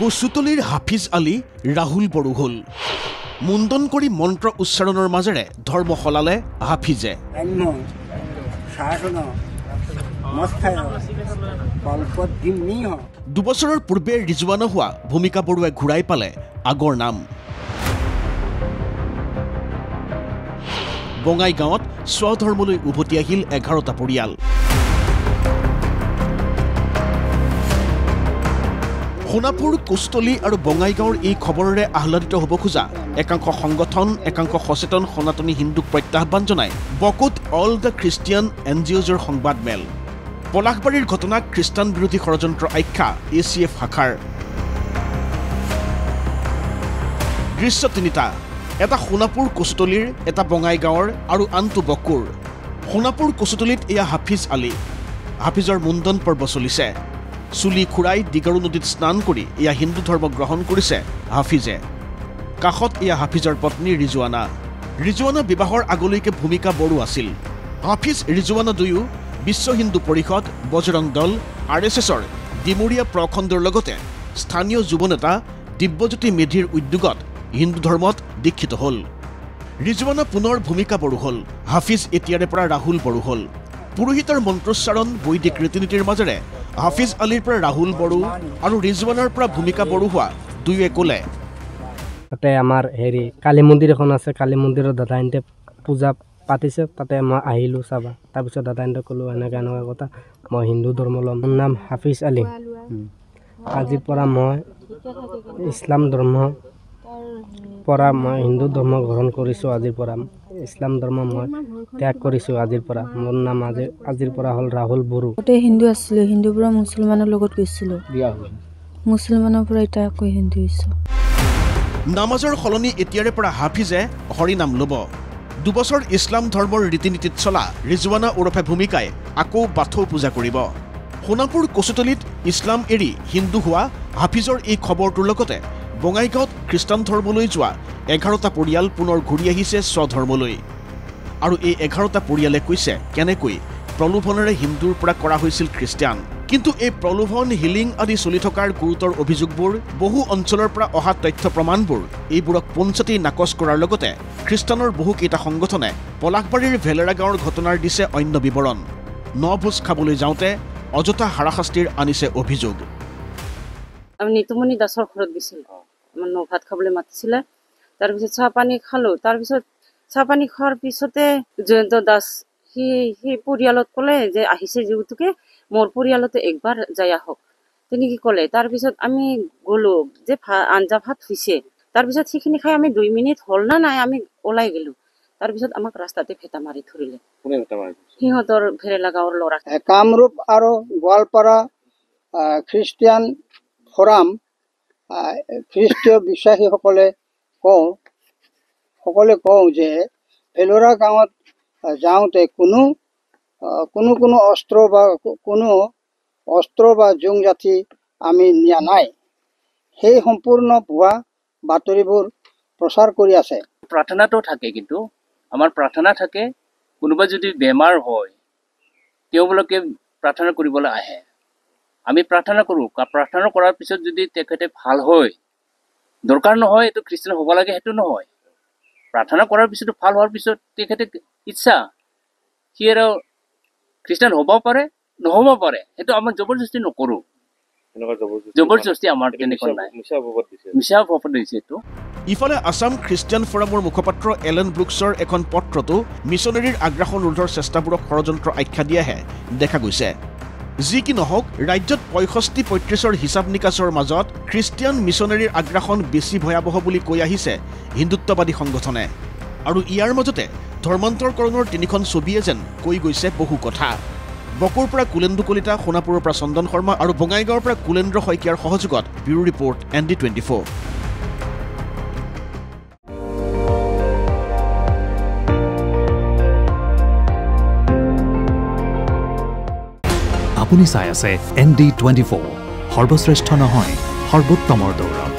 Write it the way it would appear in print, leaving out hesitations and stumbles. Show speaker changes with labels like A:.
A: কচুতলিৰ হাফিজ আলী ৰাহুল বড়োহল মুণ্ডন কৰি মন্ত্ৰ উচ্চাৰণৰ মাজেৰে ধৰ্ম সলালে হাফিজে। 2 বছৰৰ পূৰ্বে ৰিজৱানা হোৱা ভূমিকা বৰুৱাই ঘূৰাই পালে আগৰ নাম। বঙাইগাঁৱত স্বধৰ্মলৈ উভতি আহিল 11টা পৰিয়াল। সোণাপুৰ, কচুতলি আৰু বঙাইগাঁৱৰ এই খবৰেৰে আহ্লাদিত হ'ব খোজা একাংশ সংগঠন, একাংশ সচেতন সনাতনী হিন্দুক প্ৰত্যাহ্বান জনাই বকুত অল দ্য খ্ৰীষ্টিয়ান এনজিঅ'জৰ সংবাদমেল। পলাশবাৰীৰ ঘটনাক খ্ৰীষ্টান বিৰোধী ষড়যন্ত্ৰ আখ্যা ACF শাখাৰ। দৃশ্য 3টা, এটা সোণাপুৰ কচুতলিৰ, এটা বঙাইগাঁৱৰ আৰু আনটো বকুৰ। সোণাপুৰ কচুতলিত এয়া হাফিজ আলী। হাফিজৰ মুণ্ডন পৰ্ব চলিছে। চুলি খুৰাই দিগাৰু নদীত স্নান কৰি এয়া হিন্দু ধৰ্ম গ্ৰহণ কৰিছে হাফিজে। কাষত এয়া হাফিজৰ পত্নী ৰিজৱানা। ৰিজৱানা বিবাহৰ আগলৈকে ভূমিকা বড়ো আছিল। হাফিজ ৰিজৱানা দুয়ো বিশ্ব হিন্দু পৰিষদ, বজৰং দল, RSSৰ ডিমৰীয়া প্ৰখণ্ডৰ লগতে স্থানীয় যুৱ নেতা দিব্যজ্যোতি মেধিৰ উদ্যোগত হিন্দু ধৰ্মত দীক্ষিত হ'ল। ৰিজৱানা পুনৰ ভূমিকা বড়ো হ'ল। হাফিজ এতিয়াৰে পৰা ৰাহুল বড়ো হ'ল। পুৰোহিতৰ মন্ত্ৰোচ্চাৰণ, বৈদিক ৰীতি নীতিৰ মাজেৰে হাফিজ আলীৰ পৰা ৰাহুল বড়ো আৰু ৰিজৱানাৰ পৰা ভূমিকা বড়ো হোৱা দুয়োৱে ক'লে,
B: তাতে আমাৰ কালী মন্দিৰ এখন আছে, কালী মন্দিৰৰ দাদাইহঁতে পূজা পাতিছে, তাতে মই আহিলোঁ চাবা। তাৰপিছত দাদাইহঁতে ক'লোঁ এনেকুৱা এনেকুৱা কথা, মই হিন্দু ধৰ্ম ল'ম। মোৰ নাম হাফিজ আলী। আজিৰ পৰা মই ইছলাম ধৰ্ম পৰা মই হিন্দু ধৰ্ম গ্ৰহণ কৰিছোঁ। আজিৰ পৰা ইছলাম ধৰ্ম মই ত্যাগ কৰিছোঁ। আজিৰ পৰা মোৰ নাম আজিৰ পৰা হ'ল ৰাহুল বড়ো।
C: গোটেই হিন্দু আছিলোঁ, হিন্দুৰ পৰা মুছলমানৰ লগত গৈছিলোঁ, মুছলমানৰ পৰা এতিয়া আকৌ হিন্দু হৈছোঁ।
A: নামাজৰ সলনি এতিয়াৰে পৰা হাফিজে হৰিনাম ল'ব। 2 বছৰ ইছলাম ধৰ্মৰ ৰীতি নীতিত চলা ৰিজৱানা ওৰফে ভূমিকাই আকৌ বাথৌ পূজা কৰিব। সোণাপুৰ কচুতলিত ইছলাম এৰি হিন্দু হোৱা হাফিজৰ এই খবৰটোৰ লগতে বঙাইগাঁৱত খ্ৰীষ্টান ধৰ্মলৈ যোৱা 11টা পৰিয়াল পুনৰ ঘূৰি আহিছে স্বধৰ্মলৈ। আৰু এই 11টা পৰিয়ালে কৈছে কেনেকৈ প্ৰলোভনেৰে হিন্দুৰ পৰা কৰা হৈছিল খ্ৰীষ্টিয়ান। কিন্তু এই প্ৰলোভন, হিলিং আদি চলি থকাৰ গুৰুতৰ অভিযোগবোৰ, বহু অঞ্চলৰ পৰা অহা তথ্য প্ৰমাণবোৰ এইবোৰক পোনচাতেই নাকচ কৰাৰ লগতে খ্ৰীষ্টানৰ বহুকেইটা সংগঠনে পলাশবাৰীৰ ভেলেৰা গাঁৱৰ ঘটনাৰ দিছে অন্য বিৱৰণ। নভোজ খাবলৈ যাওঁতে অযথা হাৰাশাস্তিৰ আনিছে অভিযোগ।
D: আমি নিতুমণি দাসৰ ঘৰত গৈছিলোঁ, আমাৰ ভাত খাবলৈ মাতিছিলে। তাৰপিছত চাহ পানী খালোঁ। তাৰপিছত চাহ পানী খোৱাৰ পিছতে জয়ন্ত দাস সেই পৰিয়ালত ক'লে যে আহিছে যিহেতুকে মোৰ পৰিয়ালতে একবাৰ যাই আহক, তেনেকৈ ক'লে। তাৰপিছত আমি গ'লোঁ যে আঞ্জা ভাত হৈছে। তাৰপিছত সেইখিনি খাই আমি 2 মিনিট হ'ল না নাই আমি ওলাই গ'লোঁ। তাৰপিছত আমাক ৰাস্তাতে ভেটা মাৰি ধৰিলে। সিহঁতৰ ভেৰেলা গাঁৱৰ ল'ৰা।
E: কামৰূপ আৰু গোৱালপাৰা খ্ৰীষ্টিয়ান ফৰাম খ্ৰীষ্টীয় বিশ্বাসীসকলে কওঁ যে ভেলোৰা গাঁৱত যাওঁতে কোনো অস্ত্ৰ বা জোং জাঠি আমি নিয়া নাই। সেই সম্পূৰ্ণ ভুৱা বাতৰিবোৰ প্ৰচাৰ কৰি আছে।
F: প্ৰাৰ্থনাটো থাকে, কিন্তু আমাৰ প্ৰাৰ্থনা থাকে। কোনোবা যদি বেমাৰ হয় তেওঁবিলাকে প্ৰাৰ্থনা কৰিবলৈ আহে, আমি প্ৰাৰ্থনা কৰোঁ। প্ৰাৰ্থনা কৰাৰ পিছত যদি তেখেতে ভাল হয়, দৰকাৰ নহয় এইটো খ্ৰীষ্টান হ'ব লাগে, সেইটো নহয়। প্ৰাৰ্থনা কৰাৰ পিছত ভাল হোৱাৰ পিছত তেখেতে ইচ্ছা, সি আৰু খ্ৰীষ্টান হ'ব পাৰে, নহ'ব পাৰে, সেইটো আমাৰ জবৰদস্তি নকৰোঁ। জবৰদস্তি আমাৰ তেনেকুৱা নাই, মিছা ভপত দিছে এইটো।
A: ইফালে আছাম খ্ৰীষ্টিয়ান ফৰামৰ মুখপাত্ৰ এলেন ব্ৰুকছৰ এখন পত্ৰতো মিছনেৰীৰ আগ্ৰাসন ৰোধৰ চেষ্টাবোৰক ষড়যন্ত্ৰ আখ্যা দিয়াহে দেখা গৈছে। যি কি নহওক, ৰাজ্যত 65-35ৰ হিচাপ নিকাচৰ মাজত খ্ৰীষ্টিয়ান মিছনেৰীৰ আগ্ৰাসন বেছি ভয়াৱহ বুলি কৈ আহিছে হিন্দুত্ববাদী সংগঠনে। আৰু ইয়াৰ মাজতে ধৰ্মান্তৰকৰণৰ 3খন ছবিয়ে যেন কৈ গৈছে বহু কথা। বকুৰ পৰা কুলেন্দু কলিতা, সোণাপুৰৰ পৰা চন্দন শৰ্মা আৰু বঙাইগাঁৱৰ পৰা কুলেন্দ্ৰ শইকীয়াৰ সহযোগত ব্যুৰো ৰিপৰ্ট ND24।
G: আপুনি চাই আছে ND24, সৰ্বশ্ৰেষ্ঠ নহয়, সৰ্বোত্তমৰ দৌৰ।